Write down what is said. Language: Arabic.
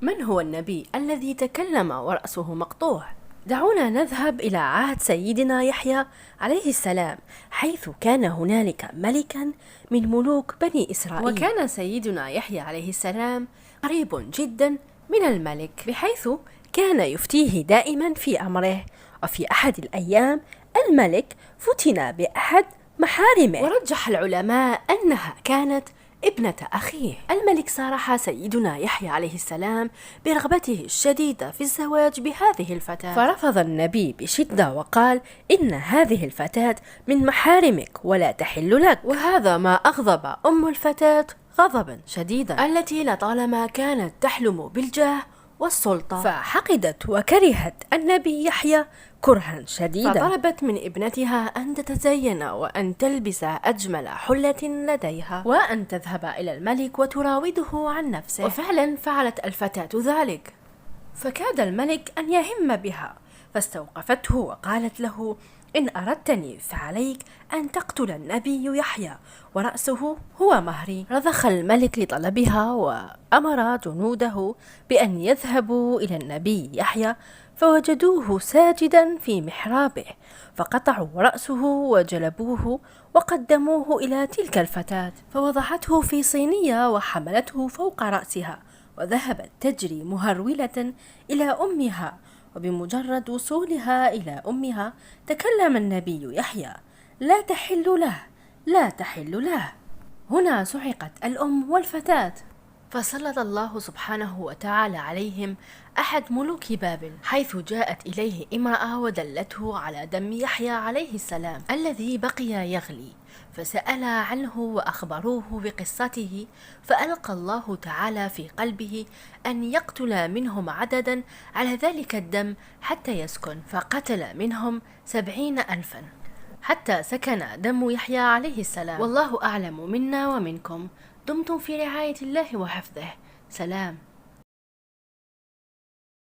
من هو النبي الذي تكلم ورأسه مقطوع؟ دعونا نذهب إلى عهد سيدنا يحيى عليه السلام، حيث كان هنالك ملكا من ملوك بني إسرائيل، وكان سيدنا يحيى عليه السلام قريب جدا من الملك، بحيث كان يفتيه دائما في أمره. وفي أحد الأيام الملك فتن بأحد محارمه، ورجح العلماء أنها كانت ابنة أخيه. الملك صارح سيدنا يحيى عليه السلام برغبته الشديدة في الزواج بهذه الفتاة، فرفض النبي بشدة وقال: إن هذه الفتاة من محارمك ولا تحل لك. وهذا ما أغضب أم الفتاة غضبا شديدا، التي لطالما كانت تحلم بالجاه والسلطة، فحقدت وكرهت النبي يحيى كرها شديدا، فطلبت من ابنتها أن تتزين وأن تلبس أجمل حلة لديها، وأن تذهب إلى الملك وتراوده عن نفسه. وفعلا فعلت الفتاة ذلك، فكاد الملك أن يهم بها، فاستوقفته وقالت له: إن أردتني فعليك أن تقتل النبي يحيى ورأسه هو مهري. رضخ الملك لطلبها وأمر جنوده بأن يذهبوا إلى النبي يحيى، فوجدوه ساجدا في محرابه، فقطعوا رأسه وجلبوه وقدموه إلى تلك الفتاة، فوضعته في صينية وحملته فوق رأسها، وذهبت تجري مهرولة إلى أمها. وبمجرد وصولها إلى أمها تكلم النبي يحيى: لا تحل له، لا تحل له. هنا صعقت الأم والفتاة، فسلط الله سبحانه وتعالى عليهم أحد ملوك بابل، حيث جاءت إليه امرأة ودلته على دم يحيى عليه السلام الذي بقي يغلي، فسأل عنه وأخبروه بقصته، فألقى الله تعالى في قلبه أن يقتل منهم عددا على ذلك الدم حتى يسكن، فقتل منهم 70,000 حتى سكن دم يحيى عليه السلام. والله أعلم منا ومنكم. دمتم في رعاية الله وحفظه. سلام.